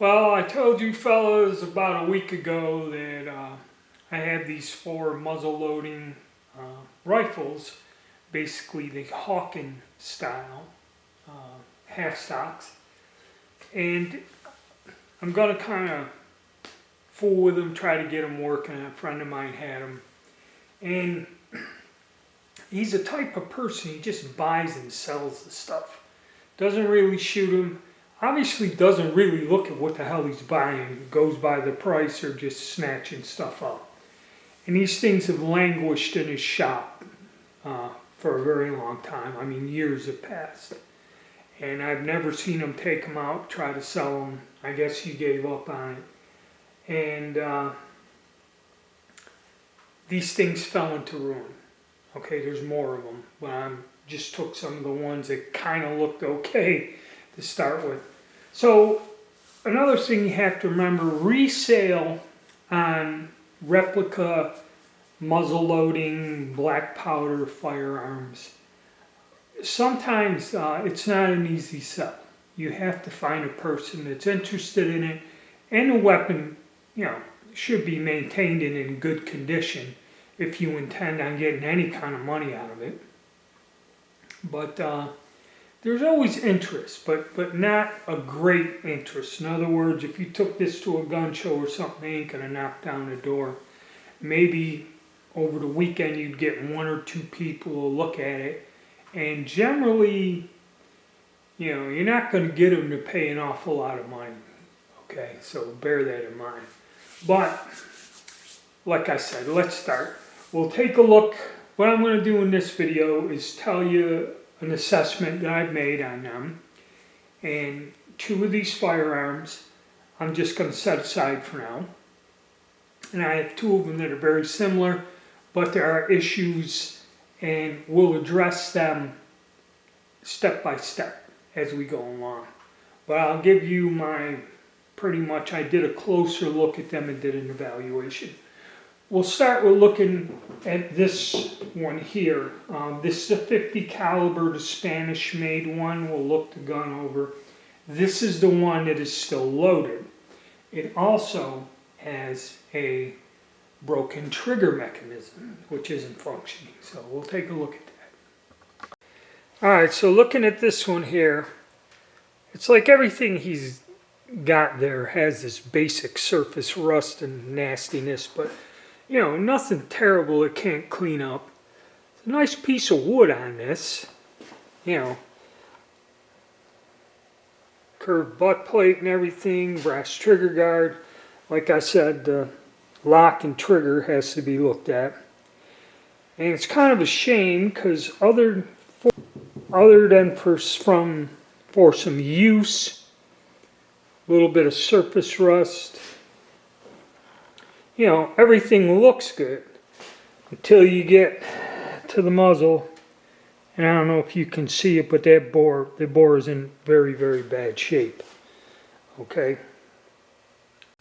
Well, I told you fellas about a week ago that I had these 4 muzzle-loading rifles, basically the Hawken style, half stocks, and I'm going to kind of fool with them, try to get them working. A friend of mine had them, and he's the type of person, he just buys and sells the stuff, doesn't really shoot them. Obviously doesn't really look at what the hell he's buying, goes by the price or just snatching stuff up. And these things have languished in his shop for a very long time. I mean, years have passed. And I've never seen him take them out, try to sell them. I guess he gave up on it. And these things fell into ruin. Okay, there's more of them, but I just took some of the ones that kind of looked okay to start with. So another thing you have to remember, resale on replica muzzle loading black powder firearms, sometimes it's not an easy sell. You have to find a person that's interested in it, and the weapon, should be maintained and in good condition if you intend on getting any kind of money out of it. But there's always interest, but not a great interest. In other words, if you took this to a gun show or something, they ain't gonna knock down the door. Maybe over the weekend you'd get 1 or 2 people to look at it, and generally, you're not gonna get them to pay an awful lot of money. Okay, so bear that in mind. But like I said, let's start. We'll take a look. What I'm going to do in this video is tell you an assessment that I've made on them. And 2 of these firearms I'm just going to set aside for now. And I have 2 of them that are very similar, but there are issues, and we'll address them step by step as we go along. But I'll give you I did a closer look at them and did an evaluation. We'll start with looking at this one here. This is a 50 caliber, the Spanish made one. We'll look the gun over. This is the one that is still loaded. It also has a broken trigger mechanism, which isn't functioning. So we'll take a look at that. Alright, so looking at this one here, it's like everything he's got there has this basic surface rust and nastiness, but nothing terrible it can't clean up. It's a nice piece of wood on this, curved butt plate and everything, brass trigger guard. Like I said, the lock and trigger has to be looked at. And it's kind of a shame because other than for some use, a little bit of surface rust, everything looks good until you get to the muzzle. And I don't know if you can see it, but the bore is in very, very bad shape. Okay,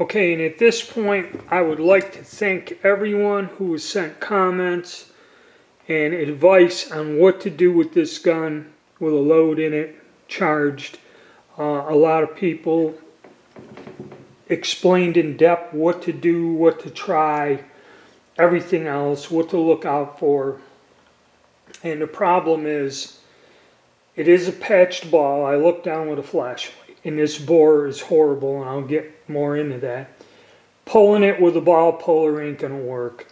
and at this point, I would like to thank everyone who has sent comments and advice on what to do with this gun with a load in it, charged. A lot of people explained in depth what to do, what to try, everything else, what to look out for. And the problem is, it is a patched ball. I looked down with a flashlight, and this bore is horrible, and I'll get more into that. Pulling it with a ball puller ain't gonna work.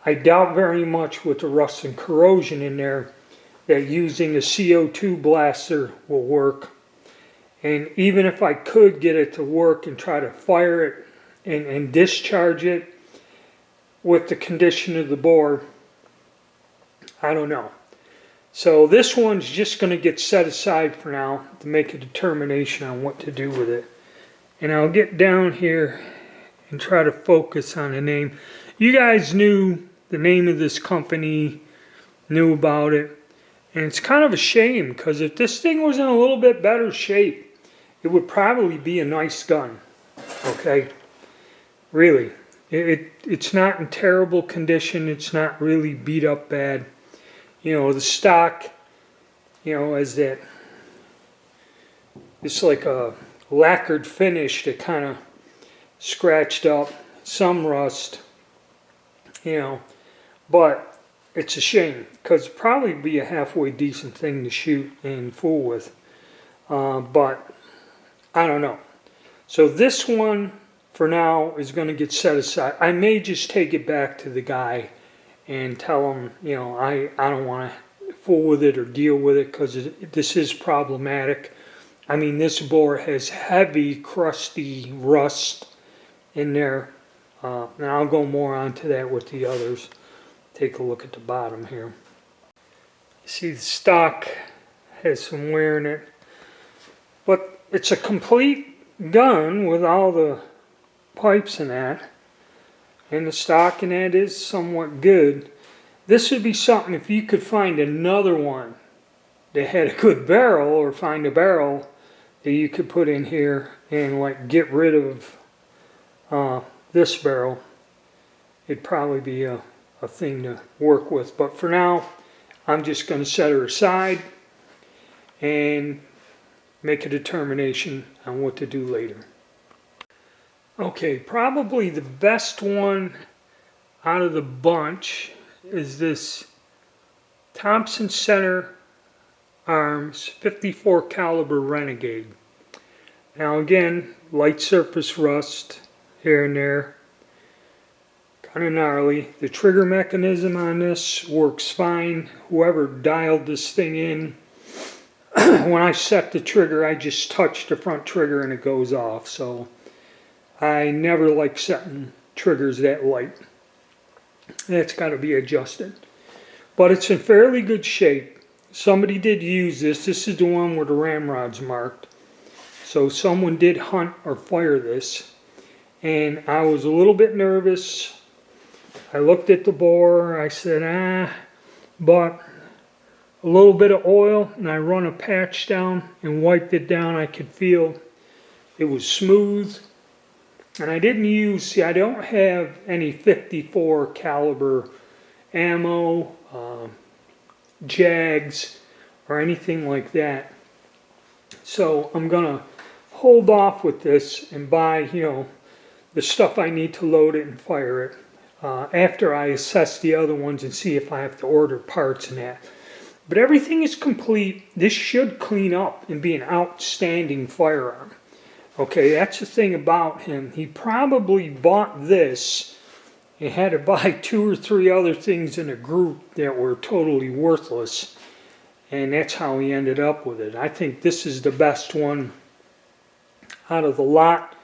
I doubt very much with the rust and corrosion in there that using a CO2 blaster will work. And even if I could get it to work and try to fire it and discharge it with the condition of the bore, I don't know. So this one's just going to get set aside for now to make a determination on what to do with it. And I'll get down here and try to focus on the name. You guys knew the name of this company, knew about it. And it's kind of a shame, because if this thing was in a little bit better shape, it would probably be a nice gun. Okay? Really. It's not in terrible condition. It's not really beat up bad. The stock, is that it's like a lacquered finish that kind of scratched up, some rust, you know, but it's a shame because it'd probably be a halfway decent thing to shoot and fool with, but I don't know. So this one for now is going to get set aside. I may just take it back to the guy and tell him, you know, I don't want to fool with it or deal with it because this is problematic. I mean, this bore has heavy, crusty rust in there. And I'll go more onto that with the others. Take a look at the bottom here. You see the stock has some wear in it. But it's a complete gun with all the pipes in that. And the stock in that is somewhat good. This would be something if you could find another one that had a good barrel, or find a barrel that you could put in here and like get rid of this barrel. It'd probably be a thing to work with. But for now, I'm just going to set her aside and make a determination on what to do later. Okay, probably the best one out of the bunch is this Thompson Center Arms 54 caliber Renegade. Now again, light surface rust here and there, kind of gnarly. The trigger mechanism on this works fine. Whoever dialed this thing in, when I set the trigger, I just touch the front trigger and it goes off. So I never like setting triggers that light. That's got to be adjusted. But it's in fairly good shape. Somebody did use this. This is the one where the ramrod's marked. So someone did hunt or fire this. And I was a little bit nervous. I looked at the bore. I said, but a little bit of oil, and I run a patch down and wiped it down. I could feel it was smooth. And I didn't use, see, I don't have any 54 caliber ammo, jags, or anything like that. So I'm going to hold off with this and buy, you know, the stuff I need to load it and fire it after I assess the other ones and see if I have to order parts and that. But everything is complete. This should clean up and be an outstanding firearm. Okay, that's the thing about him. He probably bought this and had to buy 2 or 3 other things in a group that were totally worthless. And that's how he ended up with it. I think this is the best one out of the lot.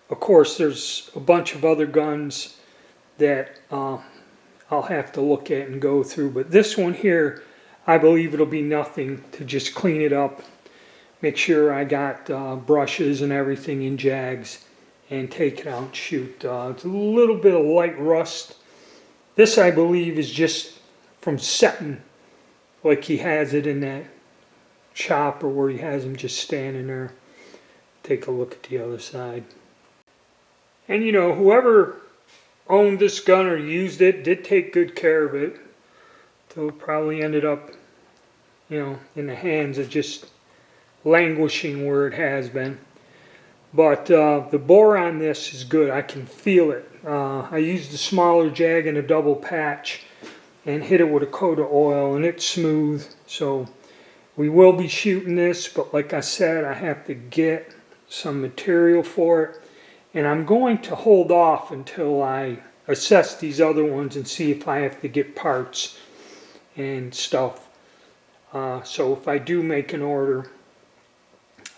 Of course, there's a bunch of other guns that I'll have to look at and go through. But this one here, I believe it'll be nothing to just clean it up. Make sure I got brushes and everything in jags and take it out and shoot. It's a little bit of light rust. This, I believe, is just from setting like he has it in that shop, or where he has them just standing there. Take a look at the other side. And you know, whoever owned this gun or used it did take good care of it. So it probably ended up, you know, in the hands of just languishing where it has been. But the bore on this is good. I can feel it. I used a smaller jag and a double patch and hit it with a coat of oil, and it's smooth. So we will be shooting this, but like I said, I have to get some material for it, and I'm going to hold off until I assess these other ones and see if I have to get parts and stuff. So if I do make an order,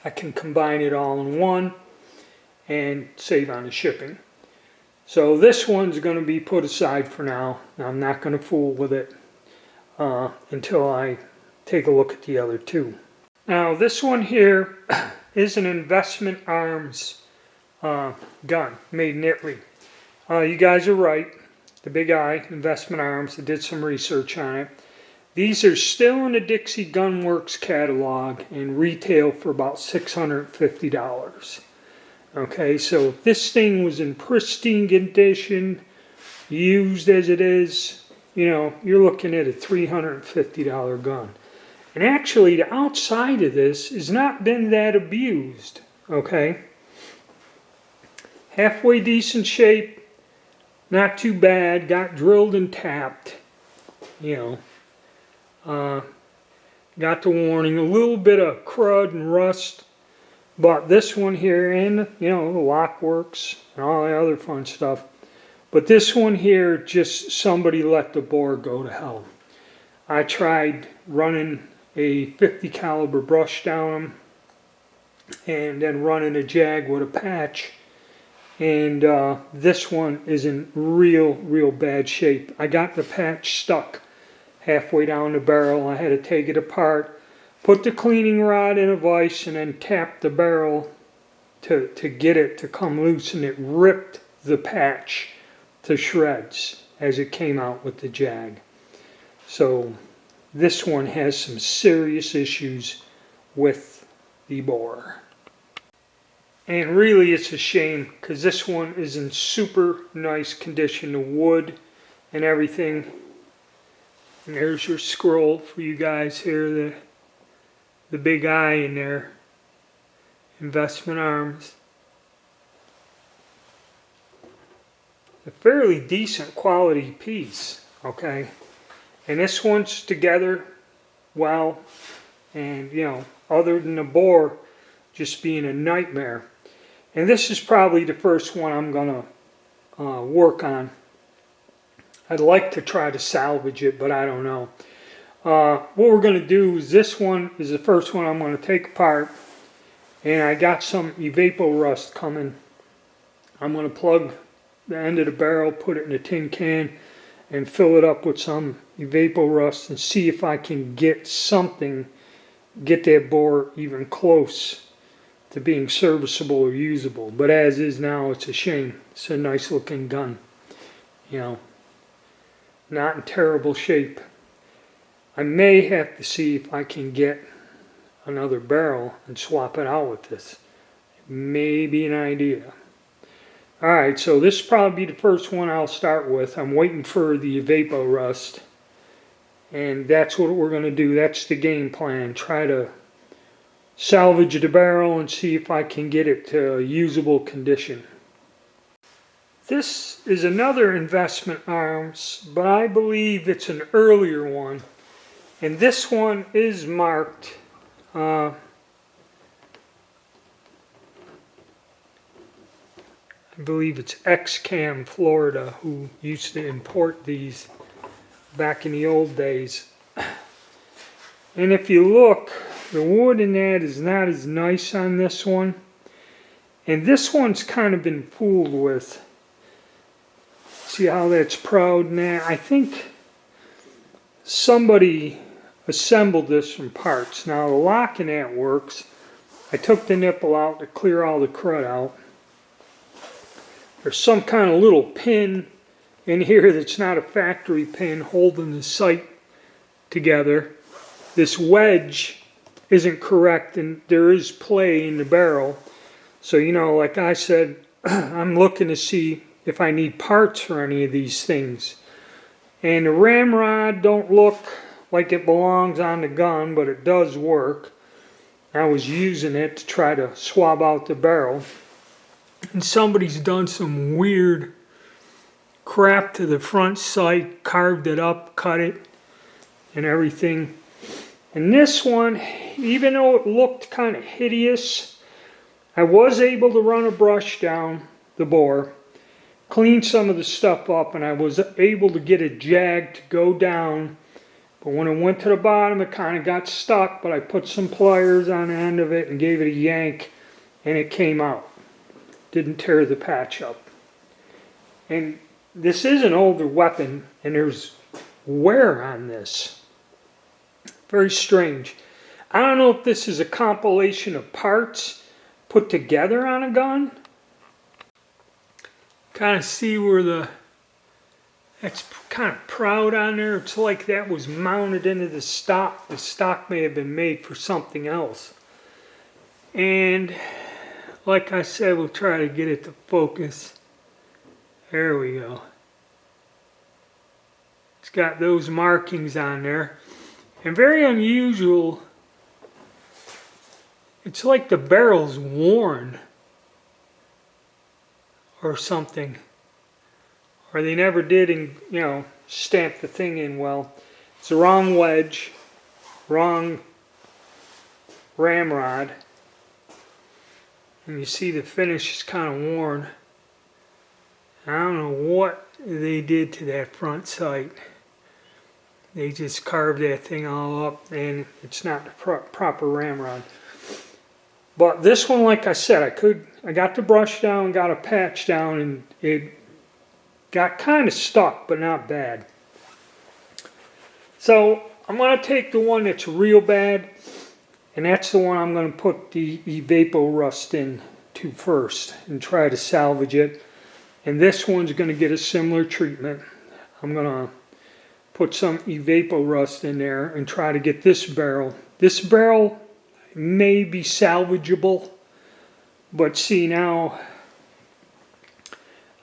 I can combine it all in one and save on the shipping. So this one's going to be put aside for now. I'm not going to fool with it until I take a look at the other two. Now this one here is an Investment Arms gun made in Italy. You guys are right. The Big I, Investment Arms, I did some research on it. These are still in the Dixie Gun Works catalog and retail for about $650. Okay, so if this thing was in pristine condition, used as it is, you know, you're looking at a $350 gun. And actually, the outside of this has not been that abused. okay? Halfway decent shape, not too bad, got drilled and tapped, you know. Got the warning, a little bit of crud and rust, but this one here, and you know, the lock works and all the other fun stuff. But this one here, just somebody let the bore go to hell. I tried running a 50 caliber brush down them and then running a jag with a patch. And this one is in real bad shape. I got the patch stuck halfway down the barrel. I had to take it apart, put the cleaning rod in a vise, and then tap the barrel to get it to come loose, and it ripped the patch to shreds as it came out with the jag. So this one has some serious issues with the bore. And really it's a shame because this one is in super nice condition, the wood and everything. And there's your scroll for you guys here, the big eye in there, investment arms. A fairly decent quality piece, okay? And this one's together well, and you know, other than the bore just being a nightmare. And this is probably the first one I'm gonna work on. I'd like to try to salvage it, but I don't know. What we're going to do is this one is the first one I'm going to take apart. And I got some evapor rust coming. I'm going to plug the end of the barrel, put it in a tin can, and fill it up with some evapor rust and see if I can get something, get that bore even close to being serviceable or usable. But as is now, it's a shame. It's a nice looking gun, you know. Not in terrible shape. I may have to see if I can get another barrel and swap it out with this. Maybe an idea. Alright, so this will probably be the first one I'll start with. I'm waiting for the evapor rust. And that's what we're going to do. That's the game plan. Try to salvage the barrel and see if I can get it to usable condition. This is another investment arms, but I believe it's an earlier one. And this one is marked I believe it's XCAM Florida, who used to import these back in the old days. And if you look, the wood in that is not as nice on this one. And this one's kind of been fooled with. See how that's proud and that? I think somebody assembled this from parts. Now the lock in that works. I took the nipple out to clear all the crud out. There's some kind of little pin in here that's not a factory pin holding the sight together. This wedge isn't correct and there is play in the barrel. So, you know, like I said, I'm looking to see if I need parts for any of these things. And the ramrod don't look like it belongs on the gun, but it does work. I was using it to try to swab out the barrel. And somebody's done some weird crap to the front sight, carved it up, cut it, and everything. And this one, even though it looked kind of hideous, I was able to run a brush down the bore, clean some of the stuff up, and I was able to get a jag to go down. But when it went to the bottom, it kind of got stuck, but I put some pliers on the end of it and gave it a yank, and it came out. Didn't tear the patch up. And this is an older weapon, and there's wear on this. Very strange. I don't know if this is a compilation of parts put together on a gun. Kind of see where that's kind of proud on there. It's like that was mounted into the stock. The stock may have been made for something else. And like I said, we'll try to get it to focus. There we go. It's got those markings on there. And very unusual It's like the barrel's worn or something. Or they never did, and stamp the thing in well. It's the wrong wedge, wrong ramrod. And you see the finish is kind of worn. I don't know what they did to that front sight. They just carved that thing all up, and it's not the proper ramrod. But this one, like I said, I got the brush down, got a patch down, and it got kind of stuck, but not bad. So I'm going to take the one that's real bad, and that's the one I'm going to put the Evapo Rust in to first and try to salvage it. And this one's going to get a similar treatment. I'm going to put some Evapo Rust in there and try to get this barrel. This barrel may be salvageable, but see, now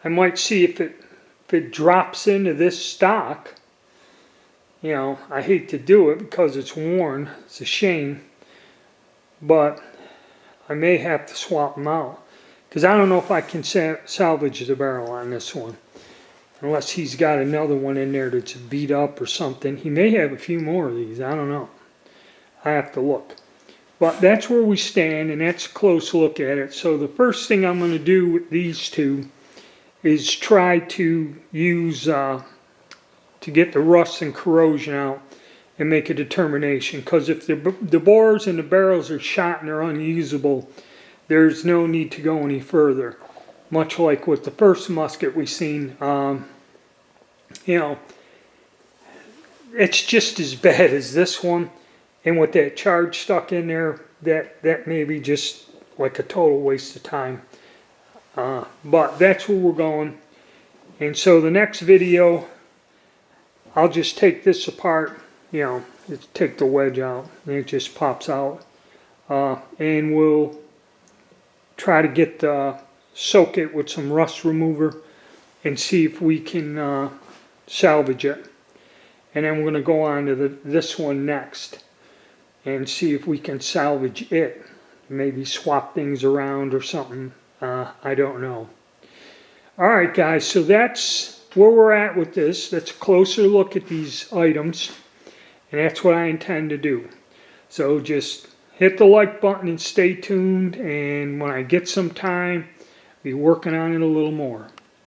I might see if it drops into this stock. I hate to do it because it's worn. It's a shame. But I may have to swap them out, because I don't know if I can salvage the barrel on this one. Unless he's got another one in there that's beat up or something. He may have a few more of these. I don't know. I have to look. But that's where we stand, and that's a close look at it. So the first thing I'm going to do with these two is try to use, to get the rust and corrosion out and make a determination. Because if the bores and the barrels are shot and they're unusable, there's no need to go any further. Much like with the first musket we seen, it's just as bad as this one. And with that charge stuck in there, that may be just like a total waste of time. But that's where we're going. And so the next video, I'll just take this apart, take the wedge out, and it just pops out. And we'll try to get soak it with some rust remover and see if we can salvage it. And then we're going to go on to this one next and see if we can salvage it. Maybe swap things around or something. I don't know. Alright guys, so that's where we're at with this. That's a closer look at these items. And that's what I intend to do. So just hit the like button and stay tuned. And when I get some time, be working on it a little more.